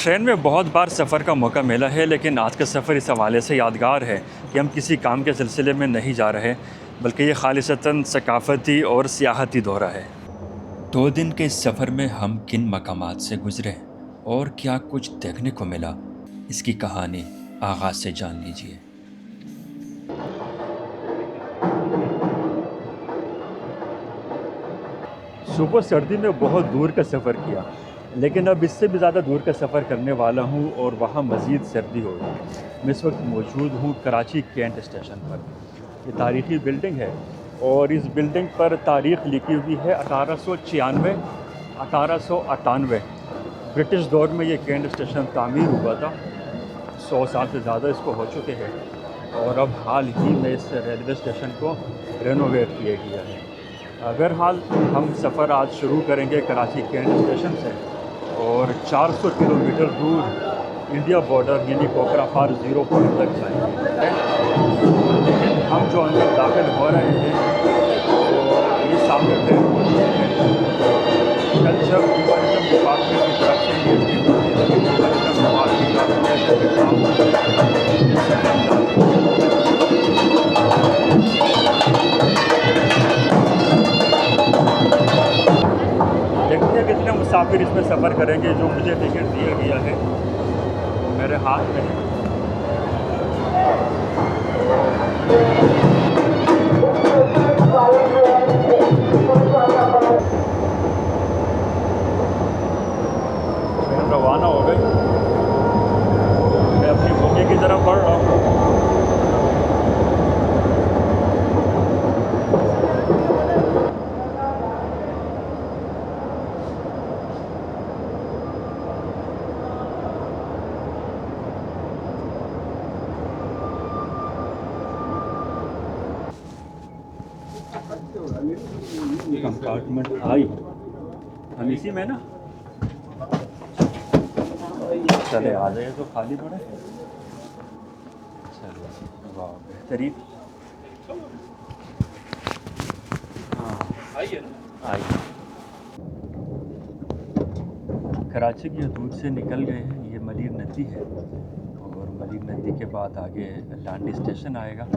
Train में बहुत बार सफ़र का मौका मिला है, लेकिन आज का सफ़र इस हवाले से यादगार है कि हम किसी काम के सिलसिले में नहीं जा रहे, बल्कि ये खालिसतन सकाफ़ती और सियाहती दौरा है। 2 दिन के इस सफ़र में हम किन मकामात से गुज़रे और क्या कुछ देखने को मिला, इसकी कहानी आगाज़ से जान लीजिए। सुबह सर्दी में बहुत दूर का सफ़र किया, लेकिन अब इससे भी ज़्यादा दूर का सफ़र करने वाला हूँ और वहाँ मज़ीद सर्दी होगी। मैं इस वक्त मौजूद हूँ कराची कैंट स्टेशन पर। ये तारीख़ी बिल्डिंग है और इस बिल्डिंग पर तारीख़ लिखी हुई है 1896 1898। ब्रिटिश दौर में ये कैंट स्टेशन तामीर हुआ था। 100 साल से ज़्यादा इसको हो चुके हैं और अब हाल ही में इस रेलवे स्टेशन को रेनोवेट किया गया है। बहरहाल हम सफ़र आज शुरू करेंगे कराची कैंट स्टेशन से और 400 किलोमीटर दूर इंडिया बॉर्डर यानी कोकराफार 0 पॉइंट तक जाएंगे। लेकिन हम जो अंदर दाखिल हो रहे हैं तो ये सामने ट्रेन कल्चर टूरिज़म डिपार्टमेंट की तरफ से देखते हैं कितने मुसाफिर इसमें सफ़र करेंगे। जो मुझे टिकट दिया गया है मेरे हाथ में है। ट्रेन रवाना हो गई। मैं अपनी बोगी की तरफ बढ़ रहा हूँ। कंपार्टमेंट आई, हम इसी में ना चले आ जाए तो खाली पड़े। चलो वाह बेहतरीन। हाँ आइए कराची की हदूद से निकल गए हैं। ये मलीर नदी है और मलीर नदी के बाद आगे लांडी स्टेशन आएगा।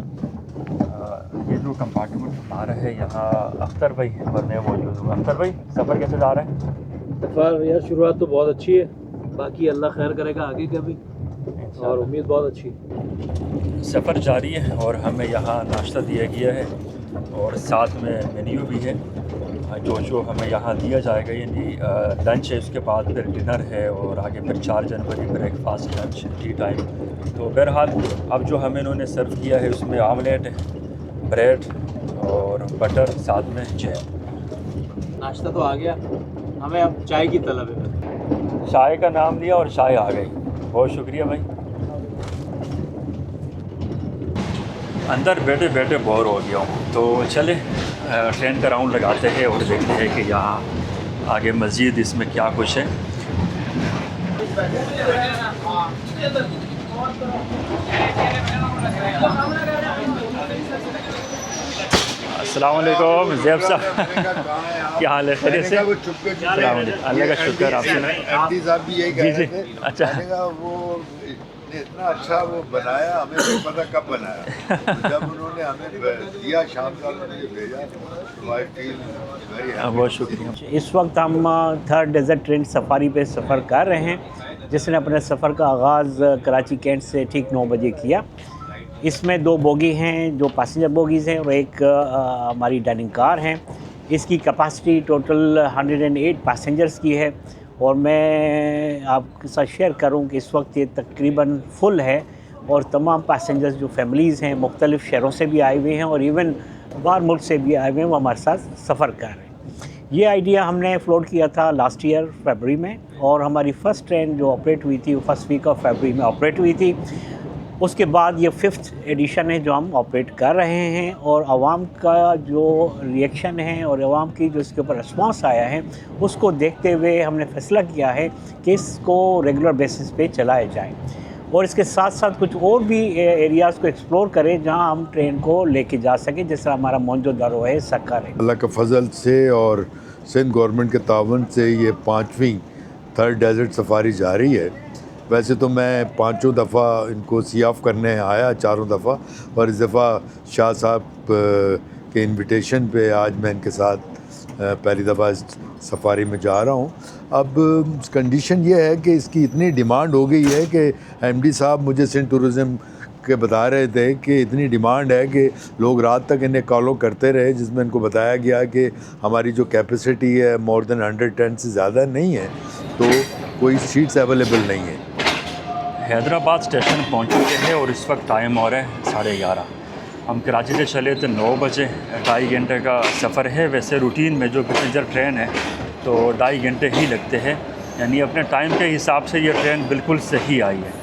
ये जो कंपार्टमेंट हमारा है यहाँ अख्तर भाई और मैं मौजूद हूँ। अख्तर भाई, सफ़र कैसे जा रहा है? सफ़र यार शुरुआत तो बहुत अच्छी है, बाकी अल्लाह खैर करेगा आगे का भी, और उम्मीद बहुत अच्छी है। सफ़र जारी है और हमें यहाँ नाश्ता दिया गया है और साथ में मेन्यू भी है जो हमें यहाँ दिया जाएगा। यानी लंच है, उसके बाद फिर डिनर है और आगे फिर 4 जनवरी ब्रेकफास्ट, लंच, टी टाइम। तो बहरहाल अब जो हमें इन्होंने सर्व किया है उसमें आमलेट है, ब्रेड और बटर, साथ में जैम। नाश्ता तो आ गया, हमें अब चाय की तलब है। चाय का नाम लिया और चाय आ गई। बहुत शुक्रिया भाई। अंदर बैठे बैठे बोर हो गया हूँ, तो चले ट्रेन का राउंड लगाते हैं और देखते हैं कि यहाँ आगे मज़ीद इसमें क्या कुछ है। अस्सलाम वालेकुम ज़ैब साहब, क्या हाल है? खैरियत से? अल्लाह का शुक्र। आप सुनाएं? एमडी साहब भी यही कह रहे थे। अच्छा, वो इतना अच्छा वो बनाया, हमें नहीं पता कब बनाया। तो जब उन्होंने हमें दिया शाम का, मुझे भेजा, तो आई फील वेरी हैप्पी। बहुत शुक्रिया। इस वक्त हम थर्ड डेजर्ट ट्रेन सफारी पे सफ़र कर रहे हैं, जिसने अपने सफ़र का आगाज़ कराची कैंट से ठीक 9 बजे किया। इसमें 2 बोगी हैं जो पैसेंजर बोगीज़ हैं और एक हमारी डाइनिंग कार है। इसकी कैपेसिटी टोटल 108 पैसेंजर्स की है और मैं आपके साथ शेयर करूं कि इस वक्त ये तकरीबन फुल है और तमाम पैसेंजर्स जो फैमिलीज़ हैं मुख्तलिफ़ शहरों से भी आए हुए हैं और इवन बाहर मुल्क से भी आए हुए हैं, वो हमारे साथ सफ़र कर रहे हैं। ये आइडिया हमने फ्लोट किया था लास्ट ईयर फरवरी में और हमारी फ़र्स्ट ट्रेन जो ऑपरेट हुई थी वो फर्स्ट वीक ऑफ फरवरी में ऑपरेट हुई थी। उसके बाद ये 5th एडिशन है जो हम ऑपरेट कर रहे हैं और आवाम का जो रिएक्शन है और आवाम की जो इसके ऊपर रिस्पांस आया है उसको देखते हुए हमने फैसला किया है कि इसको रेगुलर बेसिस पे चलाया जाए और इसके साथ साथ कुछ और भी एरियाज़ को एक्सप्लोर करें जहां हम ट्रेन को लेके जा सकें, जिस तरह हमारा मौजूदा रो है सक्कर है। अल्लाह का फजल से और सिंध गवर्नमेंट के तावन से ये 5वीं थर्ड डेजर्ट सफारी जारी है वैसे तो मैं 5 दफ़ा इनको सी ऑफ करने आया, 4 दफ़ा, और इस दफ़ा शाह साहब के इनविटेशन पे आज मैं इनके साथ पहली दफ़ा इस सफारी में जा रहा हूँ। अब कंडीशन ये है कि इसकी इतनी डिमांड हो गई है कि एमडी साहब मुझे सिंध टूरिज़म के बता रहे थे कि इतनी डिमांड है कि लोग रात तक इन्हें कॉलो करते रहे, जिसमें इनको बताया गया कि हमारी जो कैपेसिटी है मोर देन 100 टन से ज़्यादा नहीं है, तो कोई सीट्स अवेलेबल नहीं है। हैदराबाद स्टेशन पहुंच चुके हैं और इस वक्त टाइम हो रहा है 11:30। हम कराची से चले तो 9 बजे, 2.5 घंटे का सफ़र है। वैसे रूटीन में जो पैसेंजर ट्रेन है तो 2.5 घंटे ही लगते हैं, यानी अपने टाइम के हिसाब से ये ट्रेन बिल्कुल सही आई है।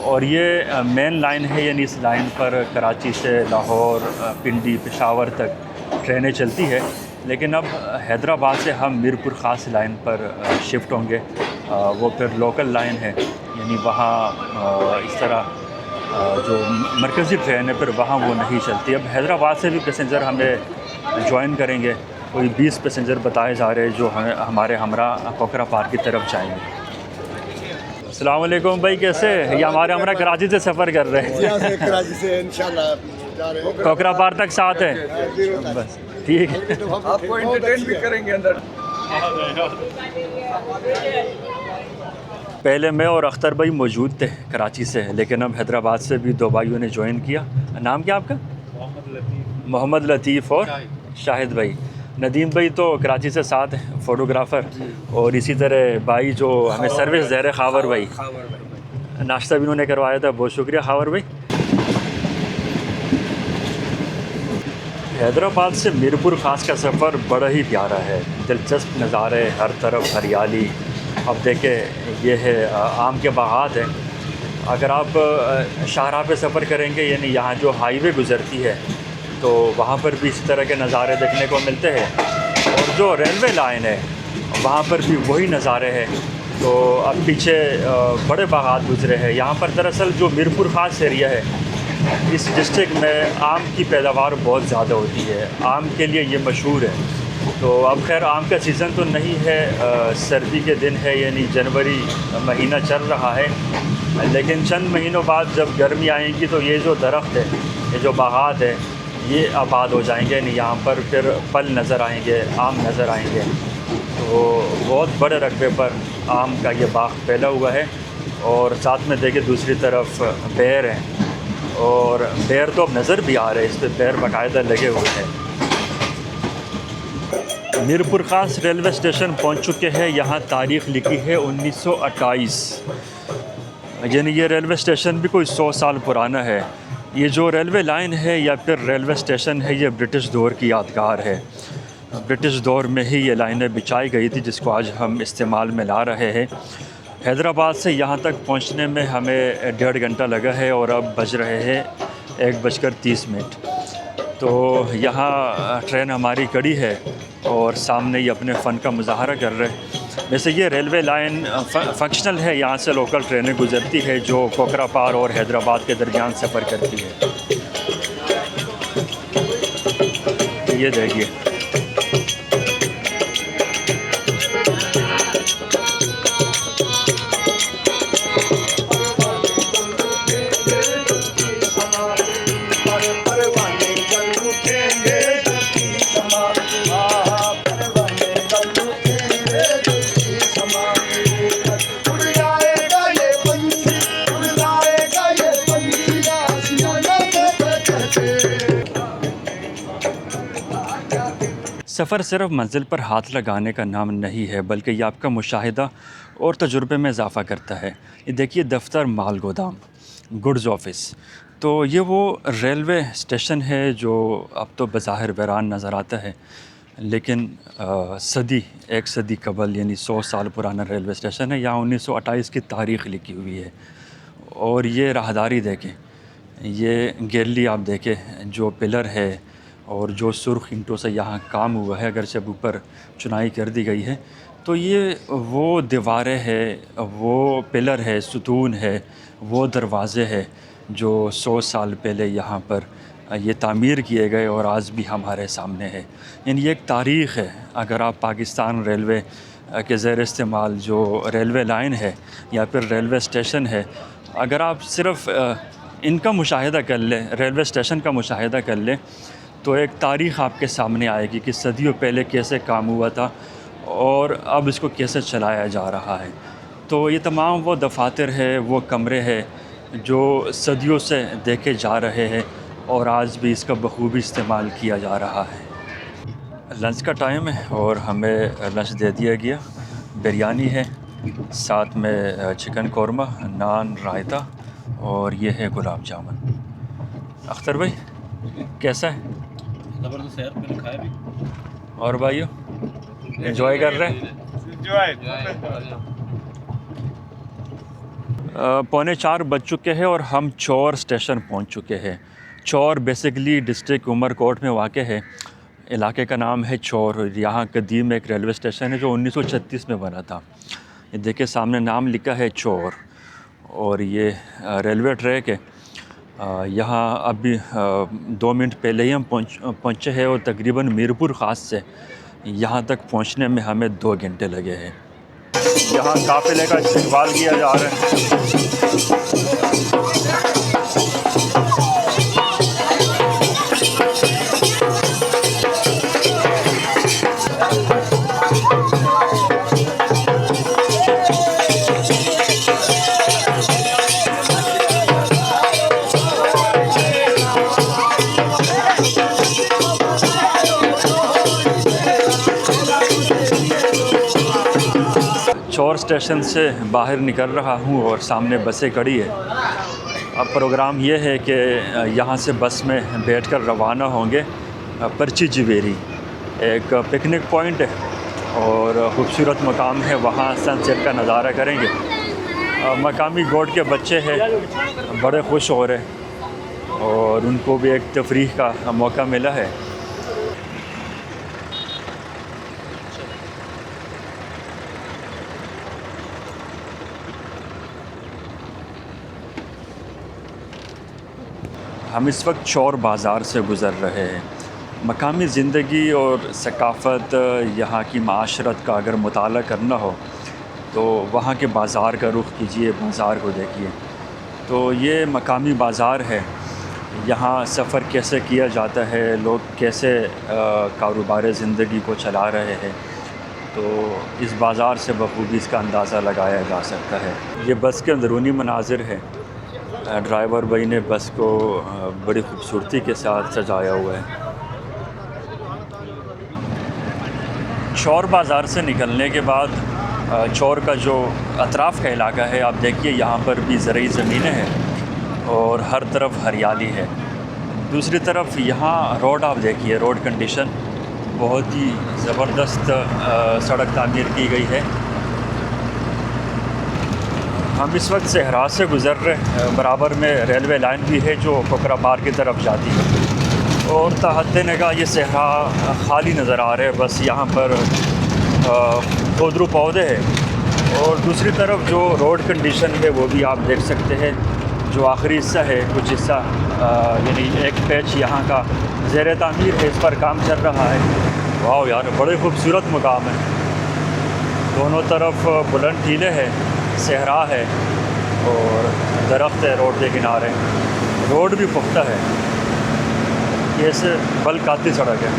और ये मेन लाइन है, यानी इस लाइन पर कराची से लाहौर, पिंडी, पेशावर तक ट्रेनें चलती है। लेकिन अब हैदराबाद से हम मीरपुर ख़ास लाइन पर शिफ्ट होंगे। वो फिर लोकल लाइन है, यानी वहाँ इस तरह जो मरकज़ी ट्रेन है फिर वहाँ वो नहीं चलती। अब हैदराबाद से भी पैसेंजर हमें ज्वाइन करेंगे, कोई 20 पैसेंजर बताए जा रहे हैं जो हमारे हमरा कोकरा पार्क की तरफ जाएंगे। अस्सलाम वालेकुम भाई, कैसे? ये हमारे हमरा कराची से सफ़र कर रहे हैं, कराची से इंशाल्लाह जा रहे हैं। कोकरा पार्क तक साथ है, बस ठीक है। आपको एंटरटेन भी करेंगे अंदर। पहले मैं और अख्तर भाई मौजूद थे कराची से, लेकिन अब हैदराबाद से भी 2 भाइयों ने ज्वाइन किया। नाम क्या आपका? मोहम्मद लतीफ़ और शाहिद भाई। नदीम भाई तो कराची से साथ हैं, फ़ोटोग्राफ़र, और इसी तरह भाई जो हमें सर्विस दे रहे खावर भाई, नाश्ता भी उन्होंने करवाया था, बहुत शुक्रिया खावर भाई। हैदराबाद से मीरपुर ख़ास का सफ़र बड़ा ही प्यारा है, दिलचस्प नज़ारे, हर तरफ हरियाली। अब देखें ये है आम के बागात हैं। अगर आप शाहराह पे सफ़र करेंगे, यानी यहाँ जो हाईवे गुज़रती है, तो वहाँ पर भी इसी तरह के नज़ारे देखने को मिलते हैं। और जो रेलवे लाइन है वहाँ पर भी वही नज़ारे हैं। तो अब पीछे बड़े बागात गुज़रे हैं। यहाँ पर दरअसल जो मीरपुर ख़ास एरिया है, इस डिस्ट्रिक्ट में आम की पैदावार बहुत ज़्यादा होती है, आम के लिए ये मशहूर है। तो अब खैर आम का सीज़न तो नहीं है, सर्दी के दिन है, यानी जनवरी महीना चल रहा है। लेकिन चंद महीनों बाद जब गर्मी आएगी तो ये जो दरख्त है, ये जो बागात है, ये आबाद हो जाएंगे, यानी यहाँ पर फिर फल नज़र आएंगे, आम नज़र आएंगे। तो बहुत बड़े रकबे पर आम का ये बाग फैला हुआ है। और साथ में देखें दूसरी तरफ पेड़ हैं, और पेड़ तो अब नज़र भी आ रहे हैं, इस पर पेड़ बाकायदा लगे हुए हैं। मीरपुर ख़ास रेलवे स्टेशन पहुंच चुके हैं। यहाँ तारीख़ लिखी है 1928, यानी ये रेलवे स्टेशन भी कोई 100 साल पुराना है। ये जो रेलवे लाइन है या फिर रेलवे स्टेशन है, ये ब्रिटिश दौर की यादगार है। ब्रिटिश दौर में ही ये लाइनें बिछाई गई थी, जिसको आज हम इस्तेमाल में ला रहे हैं। हैदराबाद से यहाँ तक पहुँचने में हमें 1.5 घंटा लगा है, और अब बज रहे हैं 1:30। तो यहाँ ट्रेन हमारी खड़ी है और सामने ही अपने फ़न का मुजाहरा कर रहे हैं। वैसे ये रेलवे लाइन फंक्शनल है, यहाँ से लोकल ट्रेनें गुज़रती है जो कोकरा पार और हैदराबाद के दरमियान सफ़र करती है। ये देखिए, सफ़र सिर्फ मंजिल पर हाथ लगाने का नाम नहीं है, बल्कि ये आपका मुशाहिदा और तजुर्बे में इजाफ़ा करता है। ये देखिए, दफ्तर, माल गोदाम, गुड्स ऑफिस। तो ये वो रेलवे स्टेशन है जो अब तो बज़ाहिर वीरान नज़र आता है, लेकिन एक सदी कबल, यानी 100 साल पुराना रेलवे स्टेशन है। यहाँ 1928 की तारीख़ लिखी हुई है। और ये राहदारी देखें, ये गैलरी आप देखें, जो पिलर है और जो सुर्ख ईंटों से यहाँ काम हुआ है, अगर जब ऊपर चुनाई कर दी गई है, तो ये वो दीवारें हैं, वो पिलर है, सुतून है, वो दरवाज़े हैं जो 100 साल पहले यहाँ पर ये तामीर किए गए और आज भी हमारे सामने है। यानी ये एक तारीख़ है। अगर आप पाकिस्तान रेलवे के ज़ेर इस्तेमाल जो रेलवे लाइन है या फिर रेलवे स्टेशन है, अगर आप सिर्फ़ इनका मुशाहिदा कर लें, रेलवे स्टेशन का मुशाहिदा कर लें, तो एक तारीख़ आपके सामने आएगी कि सदियों पहले कैसे काम हुआ था और अब इसको कैसे चलाया जा रहा है। तो ये तमाम वो दफातर है, वो कमरे हैं जो सदियों से देखे जा रहे हैं और आज भी इसका बखूबी इस्तेमाल किया जा रहा है। लंच का टाइम है और हमें लंच दे दिया गया। बिरयानी है, साथ में चिकन कौरमा, नान, रायता और ये है गुलाब जामुन। अख्तर भाई कैसा है? ज़बरदस्त यार, मैंने खाया भी। और भाइयों एंजॉय कर रहे हैं? 3:45 बज चुके हैं और हम चौर स्टेशन पहुंच चुके हैं। चौर बेसिकली डिस्ट्रिक्ट उमरकोट में वाक़ है। इलाके का नाम है चौर। यहाँ कदीम एक रेलवे स्टेशन है जो 1936 में बना था। ये देखिए सामने नाम लिखा है चौर और ये रेलवे ट्रैक है। यहाँ अभी 2 मिनट पहले ही हम पहुँचे हैं और तकरीबन मीरपुर ख़ास से यहाँ तक पहुँचने में हमें 2 घंटे लगे हैं। यहाँ काफ़िले का इस्तेमाल किया जा रहा है। चौर स्टेशन से बाहर निकल रहा हूँ और सामने बसें खड़ी है। अब प्रोग्राम ये है कि यहाँ से बस में बैठकर रवाना होंगे पर्ची जवेरी, एक पिकनिक पॉइंट है और ख़ूबसूरत मकाम है, वहाँ सनसेट का नज़ारा करेंगे। मकामी गोट के बच्चे हैं, बड़े खुश हो रहे हैं और उनको भी एक तफरीह का मौका मिला है। हम इस वक्त चौर बाज़ार से गुज़र रहे हैं। मकामी ज़िंदगी और सकाफ़त, यहाँ की माशरत का अगर मुताला करना हो तो वहाँ के बाज़ार का रुख कीजिए, बाज़ार को देखिए। तो ये मकामी बाज़ार है, यहाँ सफ़र कैसे किया जाता है, लोग कैसे कारोबार ज़िंदगी को चला रहे हैं, तो इस बाज़ार से बखूबी इसका अंदाज़ा लगाया जा सकता है। ये बस के अंदरूनी मनाजिर है। ड्राइवर भाई ने बस को बड़ी खूबसूरती के साथ सजाया हुआ है। चौर बाज़ार से निकलने के बाद चौर का जो अतराफ़ का इलाका है, आप देखिए यहाँ पर भी ज़रई ज़मीनें हैं और हर तरफ हरियाली है। दूसरी तरफ यहाँ रोड आप देखिए, रोड कंडीशन बहुत ही ज़बरदस्त सड़क तामीर की गई है। हम इस वक्त सहरा से गुज़र रहे, बराबर में रेलवे लाइन भी है जो कोकराबार की तरफ जाती है और तहत निगाह ये सहरा खाली नज़र आ रहे हैं। बस यहाँ पर खुदरू पौधे हैं और दूसरी तरफ जो रोड कंडीशन है वो भी आप देख सकते हैं। जो आखिरी हिस्सा है, कुछ हिस्सा यानी एक पैच यहाँ का ज़ेर तामीर है, इस पर काम चल रहा है। वाह यार, बड़े खूबसूरत मकाम है। दोनों तरफ बुलंद टीले हैं, सहरा है और दरख्त है रोड के किनारे। रोड भी पुख्ता है, ये से बलकाती सड़क है।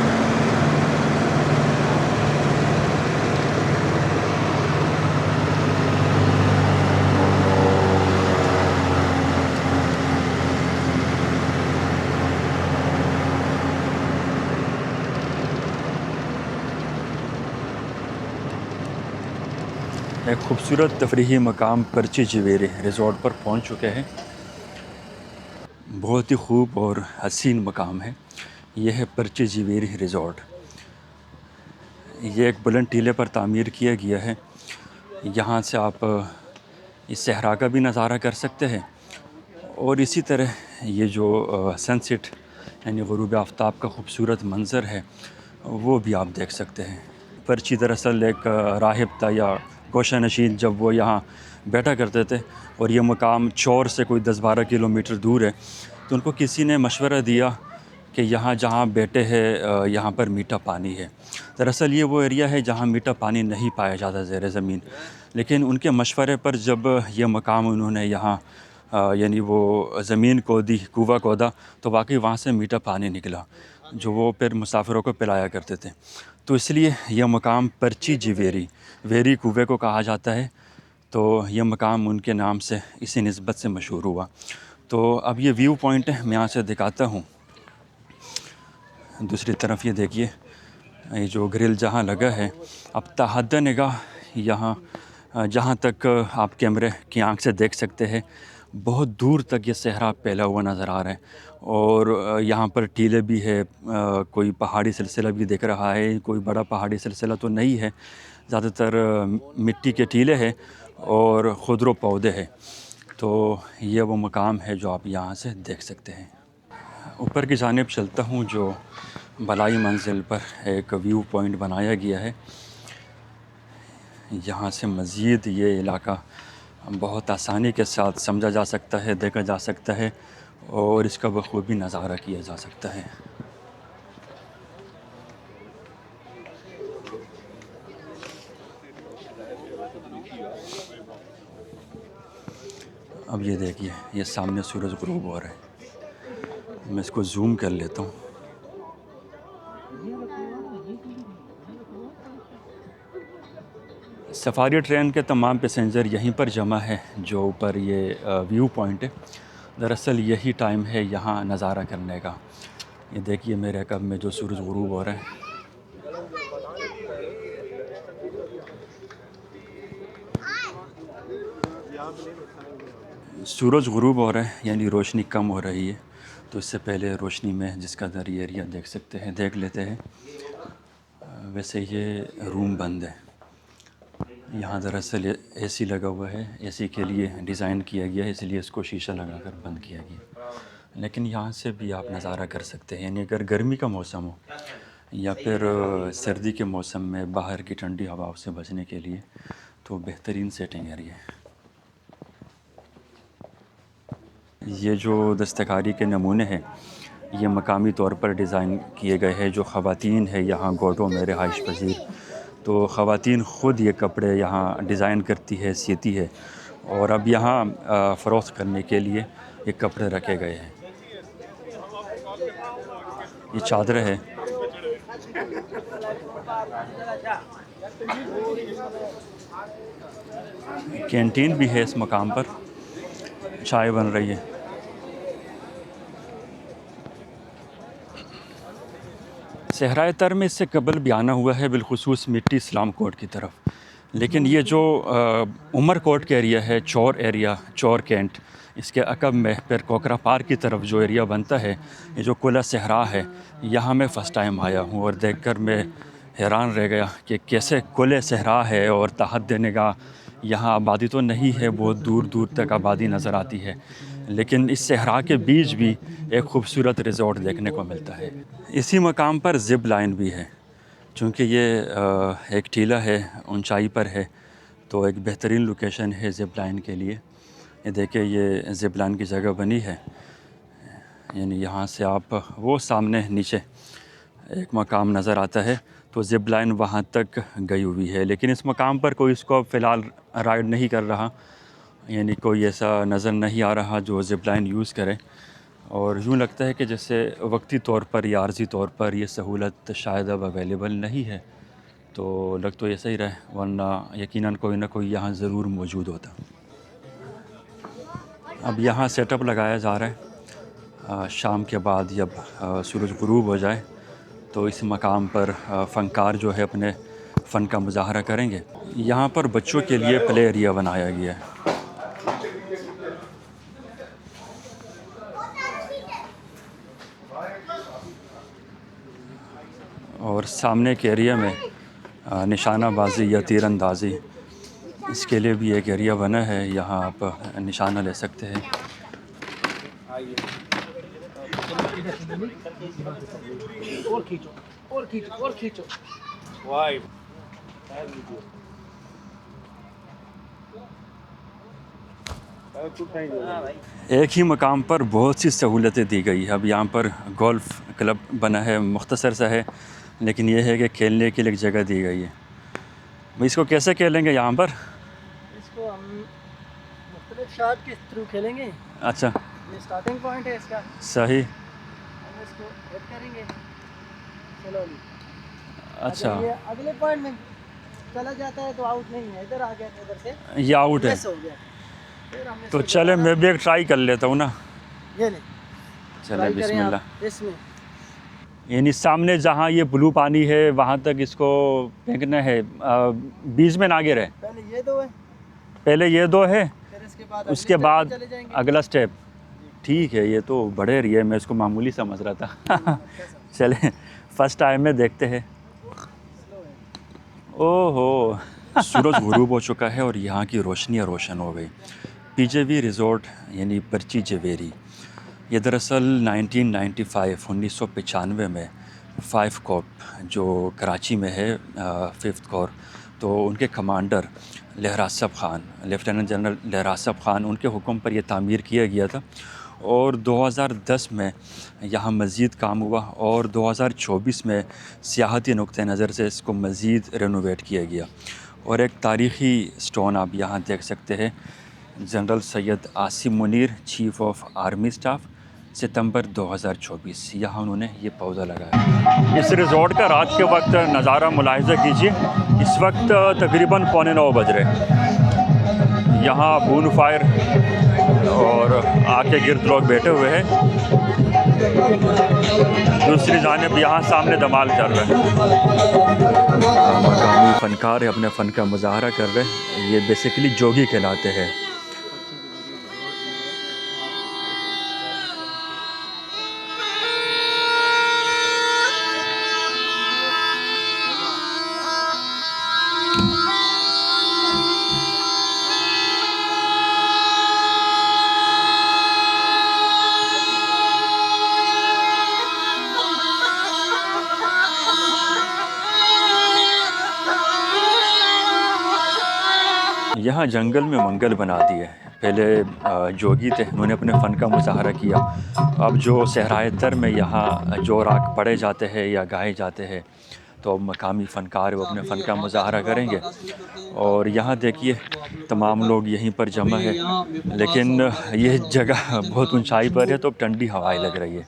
एक खूबसूरत तफरीही मकाम पर्ची जवेरी रिज़ॉर्ट पर पहुंच चुके हैं। बहुत ही खूब और हसीन मकाम है। यह है पर्ची जवेरी रिज़ॉर्ट। ये एक बुलंद टीले पर तामीर किया गया है। यहाँ से आप इस सहरा का भी नज़ारा कर सकते हैं और इसी तरह ये जो सनसेट यानी ग़ुरूब आफ्ताब का ख़ूबसूरत मंज़र है वो भी आप देख सकते हैं। पर्ची दरअसल एक राहिब था या कोशा नशीन, जब वो यहाँ बैठा करते थे और ये मकाम चौर से कोई 10-12 किलोमीटर दूर है, तो उनको किसी ने मशवरा दिया कि यहाँ जहाँ बैठे हैं यहाँ पर मीठा पानी है। दरअसल ये वो एरिया है जहाँ मीठा पानी नहीं पाया जाता ज़ेर ज़मीन, लेकिन उनके मशवरे पर जब ये मकाम उन्होंने यहाँ यानी वो ज़मीन खोदी, कुआँ खोदा, तो वाकई वहाँ से मीठा पानी निकला जो वो फिर मुसाफिरों को पिलाया करते थे। तो इसलिए यह मकाम पर्ची जी वेरी कुएँ को कहा जाता है। तो यह मकाम उनके नाम से इसी निस्बत से मशहूर हुआ। तो अब ये व्यू पॉइंट है, मैं यहाँ से दिखाता हूँ। दूसरी तरफ ये देखिए, ये जो ग्रिल जहाँ लगा है, अब तहद निगाह यहाँ जहाँ तक आप कैमरे की आंख से देख सकते हैं, बहुत दूर तक ये सहरा फैला हुआ नज़र आ रहा है। और यहाँ पर टीले भी है, कोई पहाड़ी सिलसिला भी दिख रहा है। कोई बड़ा पहाड़ी सिलसिला तो नहीं है, ज़्यादातर मिट्टी के टीले हैं और खुदरो पौधे हैं। तो ये वो मकाम है जो आप यहाँ से देख सकते हैं। ऊपर की जानिब चलता हूँ, जो बलाई मंजिल पर एक व्यू पॉइंट बनाया गया है। यहाँ से मज़ीद ये इलाका बहुत आसानी के साथ समझा जा सकता है, देखा जा सकता है और इसका बखूबी नज़ारा किया जा सकता है। अब ये देखिए, ये सामने सूरज ग़ुरूब हो रहा है। मैं इसको जूम कर लेता हूँ। सफारी ट्रेन के तमाम पैसेंजर यहीं पर जमा है, जो ऊपर ये व्यू पॉइंट है। दरअसल यही टाइम है यहाँ नज़ारा करने का। ये देखिए मेरे कब में जो सूरज ग़ुरूब हो रहा है। सूरज ग़ुरूब हो रहा है, यानी रोशनी कम हो रही है। तो इससे पहले रोशनी में जिसका दर ये एरिया देख सकते हैं, देख लेते हैं। वैसे ये रूम बंद है। यहाँ दरअसल एसी लगा हुआ है, एसी के लिए डिज़ाइन किया गया है, इसलिए इसको शीशा लगाकर बंद किया गया। लेकिन यहाँ से भी आप नज़ारा कर सकते हैं। यानी अगर गर्मी का मौसम हो या फिर सर्दी के मौसम में बाहर की ठंडी हवाओं से बचने के लिए, तो बेहतरीन सेटिंग एरिया है। ये जो दस्तकारी के नमूने हैं, ये मकामी तौर पर डिज़ाइन किए गए हैं। जो ख़वातीन है यहाँ गोटों में रिहाइश पजीर, तो ख़वातीन ख़ुद ये कपड़े यहाँ डिज़ाइन करती है, सीती है और अब यहाँ फ़रोख्त करने के लिए ये कपड़े रखे गए हैं। ये चादर है। कैंटीन भी है इस मकाम पर, चाय बन रही है। सहराए तर में इससे कबल भी आना हुआ है, बिलखुसूस मिट्टी इस्लाम कोट की तरफ। लेकिन ये जो उमर कोट का एरिया है, चौर एरिया, चौर कैंट, इसके अकब में फिर कोकरा पार्क की तरफ जो एरिया बनता है, ये जो कुला सहरा है, यहाँ मैं फ़र्स्ट टाइम आया हूँ और देखकर मैं हैरान रह गया कि कैसे कुले सहरा है और तहद निगाह यहाँ आबादी तो नहीं है, बहुत दूर दूर तक आबादी नज़र आती है। लेकिन इस सहरा के बीच भी एक ख़ूबसूरत रिज़ॉर्ट देखने को मिलता है। इसी मकाम पर ज़िप लाइन भी है। चूँकि ये एक टीला है, ऊंचाई पर है, तो एक बेहतरीन लोकेशन है ज़िप लाइन के लिए। ये देखिए, ये ज़िप लाइन की जगह बनी है। यानी यहाँ से आप वो सामने नीचे एक मकाम नज़र आता है, तो ज़िप लाइन वहाँ तक गई हुई है। लेकिन इस मकाम पर कोई इसको फ़िलहाल राइड नहीं कर रहा, यानी कोई ऐसा नज़र नहीं आ रहा जो ज़िप लाइन यूज़ करे। और यूँ लगता है कि जैसे वक्ती तौर पर या आर्जी तौर पर ये सहूलत शायद अब अवेलेबल नहीं है। तो लग तो ऐसा ही रहे, वरना यकीनन कोई ना कोई यहाँ ज़रूर मौजूद होता। अब यहाँ सेटअप लगाया जा रहा है। शाम के बाद जब सूरज ग़ुरूब हो जाए तो इस मकाम पर फ़नकार जो है अपने फ़न का मुज़ाहरा करेंगे। यहाँ पर बच्चों के लिए प्ले एरिया बनाया गया है। और सामने के एरिया में निशानाबाजी या तीरंदाजी, इसके लिए भी एक एरिया बना है। यहाँ आप निशाना ले सकते हैं। और खींचो, और खींचो, और खींचो। वाह, एक ही मकाम पर बहुत सी सहूलतें दी गई है। अब यहाँ पर गोल्फ़ क्लब बना है, मुख्तसर सा है, लेकिन ये है कि खेलने के लिए एक जगह दी गई है। भाई इसको कैसे खेलेंगे यहाँ पर? इसको हम मुख्तलिफ शॉट के थ्रू खेलेंगे। अच्छा, ये स्टार्टिंग पॉइंट है इसका, सही। हम इसको हिट करेंगे स्लोली। अच्छा, अगर ये अगले पॉइंट में चला जाता है तो आउट नहीं है, इधर आ गया तो इधर से ये आउट है। मिस हो गया। फिर हम तो इसको चले दोबारा- मैं भी एक ट्राई कर लेता हूँ ना। ये ले चले ट्राई करें बिस्मिल्लाह। आप इसमें। यानी सामने जहाँ ये ब्लू पानी है वहाँ तक इसको फेंकना है, बीच में ना गिरे। पहले ये दो है, पहले ये दो है, फिर इसके बाद उसके अगले बाद step पे चले जाएंगे। अगला स्टेप। ठीक है, ये तो बड़े रही है, मैं इसको मामूली समझ रहा था। चले फर्स्ट टाइम में देखते हैं। ओहो, सूरज गुरूब हो चुका है और यहाँ की रोशनियाँ रोशन हो गई। पीजेवी रिज़ॉर्ट यानी पर्ची जवेरी, ये दरअसल 1995 में 5 कॉर्प जो कराची में है, 5th कॉर्प, तो उनके commander Lehrasab Khan, lieutenant general Lehrasab Khan, उनके हुक्म पर यह तामीर किया गया था। और 2010 में यहाँ मज़ीद काम हुआ और 2024 में सियाहती नुक्ते नज़र से इसको मज़ीद रेनोवेट किया गया। और एक तारीख़ी स्टोन आप यहाँ देख सकते हैं, general Syed Asim Munir, chief of army staff, सितंबर 2024, यहाँ उन्होंने ये पौधा लगाया। इस रिज़ॉर्ट का रात के वक्त नज़ारा मुलाहिज़ा कीजिए। इस वक्त तकरीबन 8:45 बज रहे। यहाँ बून फायर और आग के गिर्द लोग बैठे हुए हैं। दूसरी जानिब यहाँ सामने धमाल चल रहा है। मकामी फ़नकार है, अपने फ़न का मुजाहरा कर रहे हैं। ये बेसिकली जोगी कहलाते हैं। यहाँ जंगल में मंगल बना दिए। पहले जोगी थे, उन्होंने अपने फ़न का मुजाहरा किया। अब जो सहराए तर में यहाँ जो राग पढ़े जाते हैं या गाए जाते हैं, तो मकामी फ़नकार वो अपने फ़न का मुजाहरा करेंगे। और यहाँ देखिए तमाम लोग यहीं पर जमा है, लेकिन ये जगह बहुत ऊंचाई पर है तो ठंडी हवाएं लग रही है।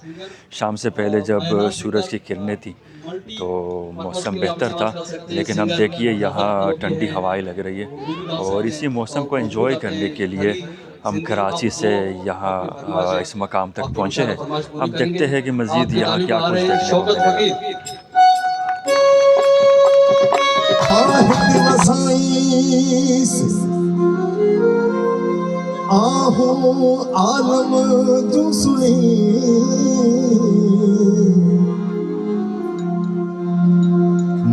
शाम से पहले जब सूरज की किरणें थी तो मौसम बेहतर था, लेकिन अब देखिए यहाँ ठंडी हवाएं लग रही है। और इसी मौसम को एंजॉय करने के लिए हम कराची से यहाँ इस मकाम तक पहुँचे हैं। अब देखते हैं कि मज़ीद यहाँ क्या कुछ देखने को मिलेगा। आहो आलम दूसरी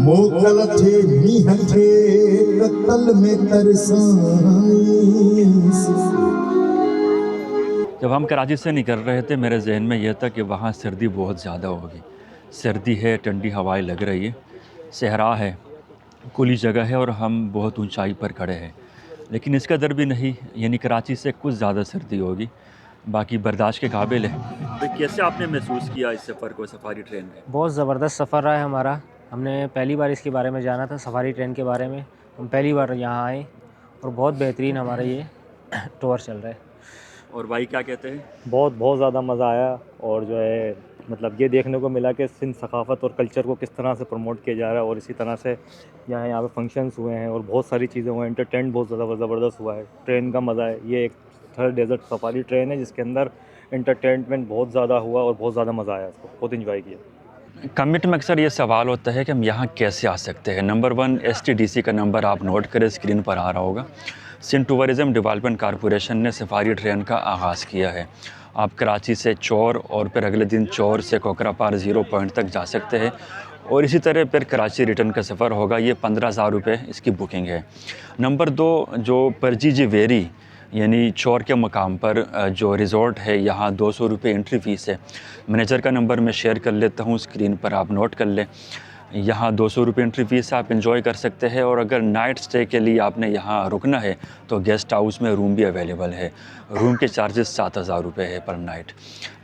मोकल थे मीह थे कतल में तरसाई। जब हम कराची से निकल रहे थे, मेरे जहन में यह था कि वहाँ सर्दी बहुत ज़्यादा होगी। सर्दी है, ठंडी हवाएं लग रही है, सहरा है, खुली जगह है और हम बहुत ऊंचाई पर खड़े हैं। लेकिन इसका दर भी नहीं, यानी कराची से कुछ ज़्यादा सर्दी होगी, बाकी बर्दाश्त के काबिल है। तो कैसे आपने महसूस किया इस सफ़र को, सफारी ट्रेन में? बहुत ज़बरदस्त सफ़र रहा है हमारा। हमने पहली बार इसके बारे में जाना था, सफारी ट्रेन के बारे में। हम पहली बार यहाँ आए और बहुत बेहतरीन हमारा ये टूर चल रहा है। और भाई क्या कहते हैं? बहुत ज़्यादा मज़ा आया। और जो है मतलब ये देखने को मिला कि सिंध सकाफ़त और कल्चर को किस तरह से प्रमोट किया जा रहा है। और इसी तरह से यहाँ पे फंक्शंस हुए हैं और बहुत सारी चीज़ें हुए हैं। एंटरटेन बहुत ज़्यादा ज़बरदस्त हुआ है। ट्रेन का मज़ा है। ये एक 3rd डेज़र्ट सफारी ट्रेन है जिसके अंदर एंटरटेनमेंट बहुत ज़्यादा हुआ और बहुत ज़्यादा मज़ा आया। इसको बहुत इंजॉय किया। कमेंट में अक्सर ये सवाल होता है कि हम यहाँ कैसे आ सकते हैं। नंबर 1 STDC का नंबर आप नोट करें, स्क्रीन पर आ रहा होगा। सिंध टूरिज़म डेवलपमेंट कॉरपोरेशन ने सफारी ट्रेन का आगाज़ किया है। आप कराची से चौर और फिर अगले दिन चौर से कोकरापार 0 पॉइंट तक जा सकते हैं। और इसी तरह फिर कराची रिटर्न का सफ़र होगा। ये 15,000 रुपये इसकी बुकिंग है। नंबर 2 जो पर्ची जवेरी यानी चौर के मकाम पर जो रिज़ॉर्ट है, यहाँ 200 रुपये एंट्री फ़ीस है। मैनेजर का नंबर मैं शेयर कर लेता हूँ, स्क्रीन पर आप नोट कर लें। यहाँ 200 रुपये एंट्री फ़ीस आप इंजॉय कर सकते हैं। और अगर नाइट स्टे के लिए आपने यहाँ रुकना है तो गेस्ट हाउस में रूम भी अवेलेबल है। रूम के चार्जेस 7000 रुपये है पर नाइट।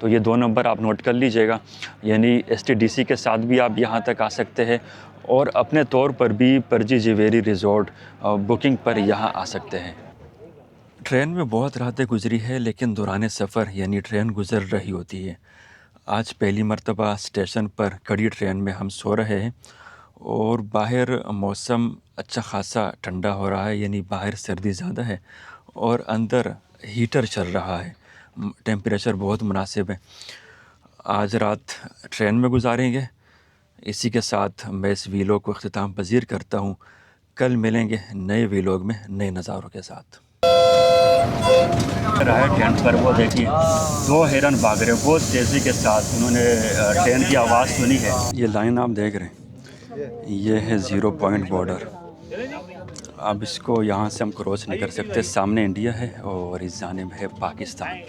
तो ये 2 नंबर आप नोट कर लीजिएगा, यानी STDC के साथ भी आप यहाँ तक आ सकते हैं और अपने तौर पर भी परजी जवेरी रिज़ॉर्ट बुकिंग पर यहाँ आ सकते हैं। ट्रेन में बहुत रातें गुजरी है, लेकिन दौरान सफ़र यानी ट्रेन गुज़र रही होती है। आज पहली मर्तबा स्टेशन पर खड़ी ट्रेन में हम सो रहे हैं और बाहर मौसम अच्छा खासा ठंडा हो रहा है, यानी बाहर सर्दी ज़्यादा है और अंदर हीटर चल रहा है। टेम्परेचर बहुत मुनासिब है। आज रात ट्रेन में गुजारेंगे। इसी के साथ मैं इस वीलॉग को अख्तिताम पजीर करता हूँ। कल मिलेंगे नए वीलॉग में नए नज़ारों के साथ। रहा टेंट पर वो देखिए 2 हिरन भाग रहे बहुत तेज़ी के साथ। उन्होंने ट्रेन की आवाज़ सुनी है। ये लाइन आप देख रहे हैं, ये है 0 पॉइंट बॉर्डर। अब इसको यहाँ से हम क्रॉस नहीं कर सकते। सामने इंडिया है और इस जानिब है पाकिस्तान।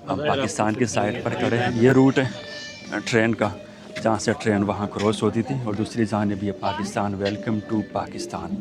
हम पाकिस्तान की साइड पर खड़े हैं। ये रूट है ट्रेन का, जहाँ से ट्रेन वहाँ क्रॉस होती थी और दूसरी जानिब ये पाकिस्तान। Welcome to Pakistan.